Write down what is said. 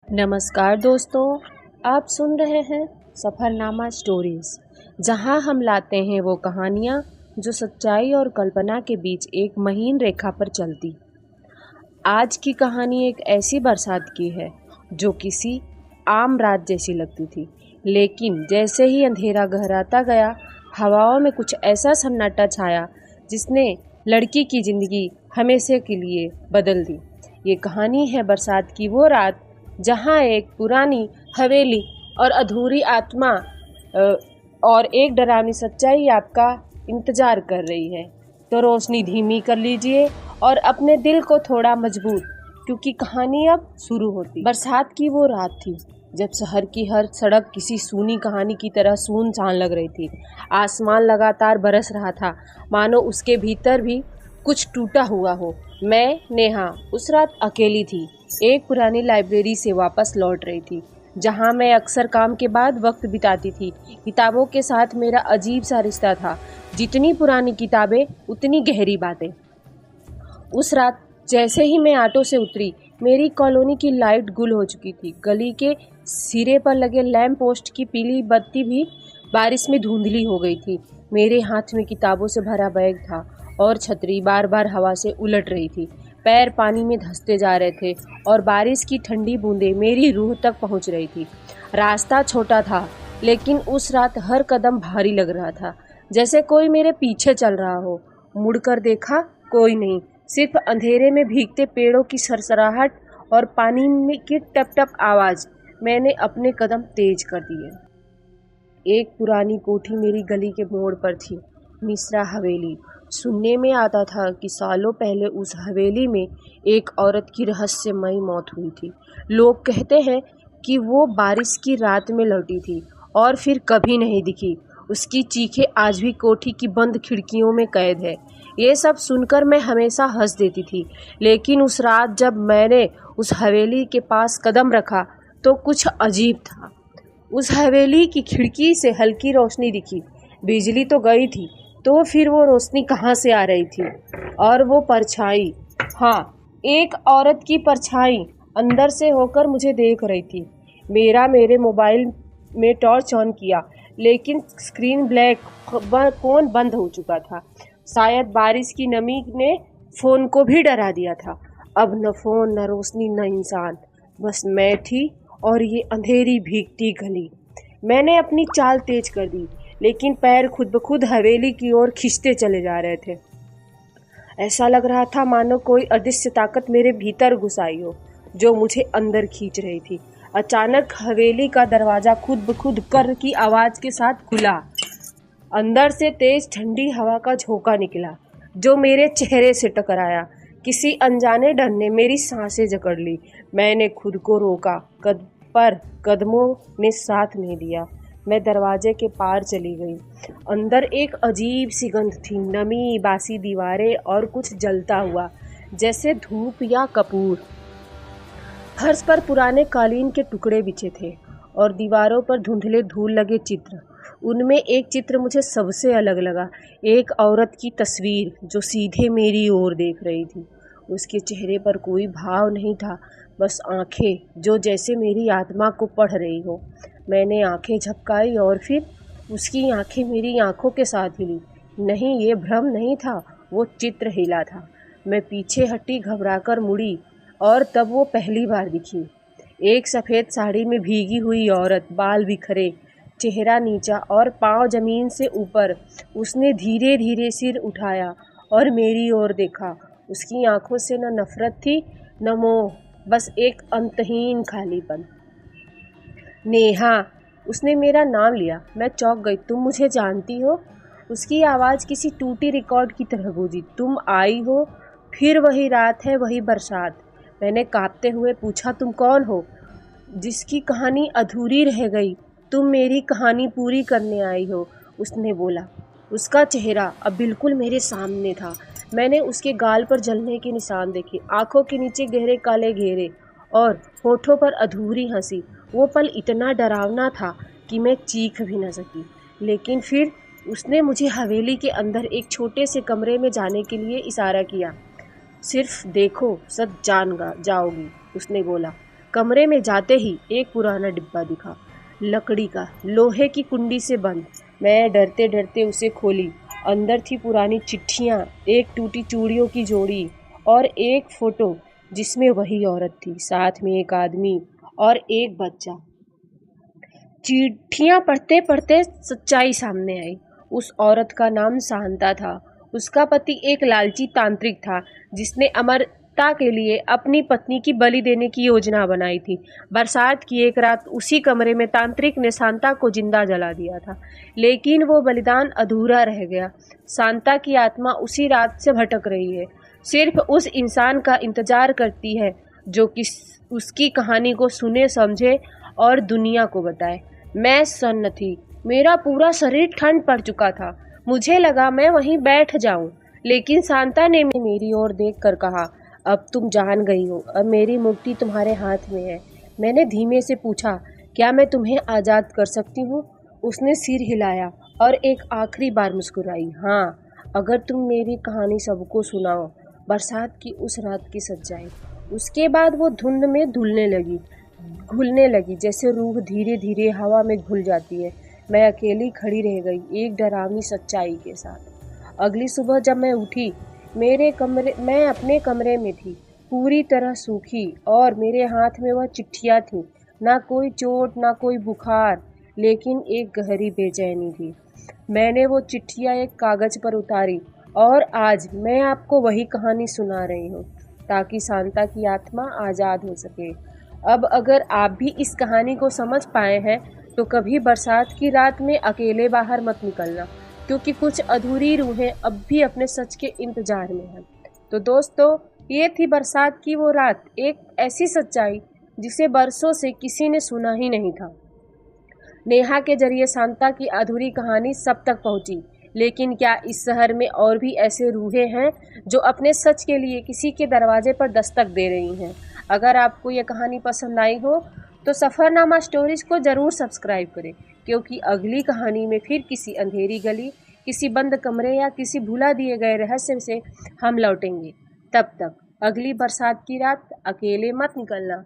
नमस्कार दोस्तों, आप सुन रहे हैं सफ़रनामा स्टोरीज़, जहां हम लाते हैं वो कहानियां जो सच्चाई और कल्पना के बीच एक महीन रेखा पर चलती। आज की कहानी एक ऐसी बरसात की है जो किसी आम रात जैसी लगती थी, लेकिन जैसे ही अंधेरा गहराता गया, हवाओं में कुछ ऐसा सन्नाटा छाया जिसने लड़की की ज़िंदगी हमेशा के लिए बदल दी। ये कहानी है बरसात की वो रात जहाँ एक पुरानी हवेली और अधूरी आत्मा और एक डरावनी सच्चाई आपका इंतजार कर रही है। तो रोशनी धीमी कर लीजिए और अपने दिल को थोड़ा मजबूत, क्योंकि कहानी अब शुरू होती। बरसात की वो रात थी जब शहर की हर सड़क किसी सूनी कहानी की तरह सुनसान लग रही थी। आसमान लगातार बरस रहा था, मानो उसके भीतर भी कुछ टूटा हुआ हो। मैं नेहा उस रात अकेली थी, एक पुरानी लाइब्रेरी से वापस लौट रही थी, जहां मैं अक्सर काम के बाद वक्त बिताती थी। किताबों के साथ मेरा अजीब सा रिश्ता था, जितनी पुरानी किताबें उतनी गहरी बातें। उस रात जैसे ही मैं ऑटो से उतरी, मेरी कॉलोनी की लाइट गुल हो चुकी थी। गली के सिरे पर लगे लैंप पोस्ट की पीली बत्ती भी बारिश में धुंधली हो गई थी। मेरे हाथ में किताबों से भरा बैग था और छतरी बार बार हवा से उलट रही थी। पैर पानी में धंसते जा रहे थे और बारिश की ठंडी बूंदें मेरी रूह तक पहुंच रही थी। रास्ता छोटा था, लेकिन उस रात हर कदम भारी लग रहा था, जैसे कोई मेरे पीछे चल रहा हो। मुड़कर देखा, कोई नहीं, सिर्फ अंधेरे में भीगते पेड़ों की सरसराहट और पानी में की टप टप आवाज। मैंने अपने कदम तेज कर दिए। एक पुरानी कोठी मेरी गली के मोड़ पर थी, मिश्रा हवेली। सुनने में आता था कि सालों पहले उस हवेली में एक औरत की रहस्यमयी मौत हुई थी। लोग कहते हैं कि वो बारिश की रात में लौटी थी और फिर कभी नहीं दिखी। उसकी चीखें आज भी कोठी की बंद खिड़कियों में कैद है। ये सब सुनकर मैं हमेशा हंस देती थी, लेकिन उस रात जब मैंने उस हवेली के पास कदम रखा तो कुछ अजीब था। उस हवेली की खिड़की से हल्की रोशनी दिखी। बिजली तो गई थी, तो फिर वो रोशनी कहाँ से आ रही थी? और वो परछाई, हाँ, एक औरत की परछाई अंदर से होकर मुझे देख रही थी। मेरे मोबाइल में टॉर्च ऑन किया, लेकिन स्क्रीन ब्लैक फोन बंद हो चुका था। शायद बारिश की नमी ने फ़ोन को भी डरा दिया था। अब न फ़ोन, न रोशनी, न इंसान, बस मैं थी और ये अंधेरी भीगती गली। मैंने अपनी चाल तेज कर दी, लेकिन पैर खुद ब खुद हवेली की ओर खींचते चले जा रहे थे। ऐसा लग रहा था मानो कोई अदृश्य ताकत मेरे भीतर घुस आई हो, जो मुझे अंदर खींच रही थी। अचानक हवेली का दरवाजा खुद ब खुद कर की आवाज के साथ खुला। अंदर से तेज ठंडी हवा का झोंका निकला, जो मेरे चेहरे से टकराया। किसी अनजाने डर ने मेरी सांसें जकड़ ली। मैंने खुद को रोका, पर कदमों ने साथ नहीं दिया। मैं दरवाजे के पार चली गई। अंदर एक अजीब सी गंध थी, नमी, बासी दीवारें और कुछ जलता हुआ, जैसे धूप या कपूर। फर्श पर पुराने कालीन के टुकड़े बिछे थे और दीवारों पर धुंधले धूल लगे चित्र। उनमें एक चित्र मुझे सबसे अलग लगा, एक औरत की तस्वीर जो सीधे मेरी ओर देख रही थी। उसके चेहरे पर कोई भाव नहीं था, बस आंखें जो जैसे मेरी आत्मा को पढ़ रही हो। मैंने आंखें झपकाई और फिर उसकी आंखें मेरी आंखों के साथ हिली। नहीं, ये भ्रम नहीं था, वो चित्र हिला था। मैं पीछे हटी, घबराकर मुड़ी, और तब वो पहली बार दिखी। एक सफ़ेद साड़ी में भीगी हुई औरत, बाल बिखरे, चेहरा नीचा और पाँव जमीन से ऊपर। उसने धीरे धीरे सिर उठाया और मेरी ओर देखा। उसकी आंखों से न नफरत थी, न मोह, बस एक अंतहीन खालीपन। नेहा, उसने मेरा नाम लिया। मैं चौंक गई। तुम मुझे जानती हो? उसकी आवाज़ किसी टूटी रिकॉर्ड की तरह गूंजी। तुम आई हो? फिर वही रात है, वही बरसात। मैंने कांपते हुए पूछा, तुम कौन हो जिसकी कहानी अधूरी रह गई? तुम मेरी कहानी पूरी करने आई हो, उसने बोला। उसका चेहरा अब बिल्कुल मेरे सामने था। मैंने उसके गाल पर जलने के निशान देखे, आंखों के नीचे गहरे काले घेरे और होठों पर अधूरी हंसी। वो पल इतना डरावना था कि मैं चीख भी न सकी। लेकिन फिर उसने मुझे हवेली के अंदर एक छोटे से कमरे में जाने के लिए इशारा किया। सिर्फ देखो, सच जान जाओगी, उसने बोला। कमरे में जाते ही एक पुराना डिब्बा दिखा, लकड़ी का, लोहे की कुंडी से बंद। मैं डरते डरते उसे खोली। अंदर थी पुरानी चिट्ठियाँ, एक टूटी चूड़ियों की जोड़ी और एक फोटो जिसमें वही औरत थी, साथ में एक आदमी और एक बच्चा। चिट्ठियां पढ़ते पढ़ते सच्चाई सामने आई। उस औरत का नाम शांता था। उसका पति एक लालची तांत्रिक था जिसने अमरता के लिए अपनी पत्नी की बलि देने की योजना बनाई थी। बरसात की एक रात उसी कमरे में तांत्रिक ने शांता को जिंदा जला दिया था, लेकिन वो बलिदान अधूरा रह गया। शांता की आत्मा उसी रात से भटक रही है, सिर्फ उस इंसान का इंतजार करती है जो कि उसकी कहानी को सुने, समझे और दुनिया को बताए। मैं सन्न थी, मेरा पूरा शरीर ठंड पड़ चुका था। मुझे लगा मैं वहीं बैठ जाऊं, लेकिन शांता ने मेरी ओर देखकर कहा, अब तुम जान गई हो, अब मेरी मुक्ति तुम्हारे हाथ में है। मैंने धीमे से पूछा, क्या मैं तुम्हें आज़ाद कर सकती हूँ? उसने सिर हिलाया और एक आखिरी बार मुस्कुराई, हाँ, अगर तुम मेरी कहानी सबको सुनाओ। बरसात की उस रात की सच्चाई। उसके बाद वो धुंध में घुलने लगी, जैसे रूह धीरे धीरे हवा में घुल जाती है। मैं अकेली खड़ी रह गई, एक डरावनी सच्चाई के साथ। अगली सुबह जब मैं उठी, मैं अपने कमरे में थी, पूरी तरह सूखी, और मेरे हाथ में वह चिट्ठियाँ थी। ना कोई चोट, ना कोई बुखार, लेकिन एक गहरी बेचैनी थी। मैंने वो चिट्ठियाँ एक कागज़ पर उतारी और आज मैं आपको वही कहानी सुना रही हूँ, ताकि शांता की आत्मा आज़ाद हो सके। अब अगर आप भी इस कहानी को समझ पाए हैं तो कभी बरसात की रात में अकेले बाहर मत निकलना, क्योंकि कुछ अधूरी रूहें अब भी अपने सच के इंतजार में हैं। तो दोस्तों, ये थी बरसात की वो रात, एक ऐसी सच्चाई जिसे बरसों से किसी ने सुना ही नहीं था। नेहा के जरिए शांता की अधूरी कहानी सब तक पहुंची, लेकिन क्या इस शहर में और भी ऐसे रूहें हैं जो अपने सच के लिए किसी के दरवाजे पर दस्तक दे रही हैं? अगर आपको ये कहानी पसंद आई हो तो सफ़रनामा स्टोरीज को ज़रूर सब्सक्राइब करें, क्योंकि अगली कहानी में फिर किसी अंधेरी गली, किसी बंद कमरे या किसी भुला दिए गए रहस्य से हम लौटेंगे। तब तक अगली बरसात की रात अकेले मत निकलना।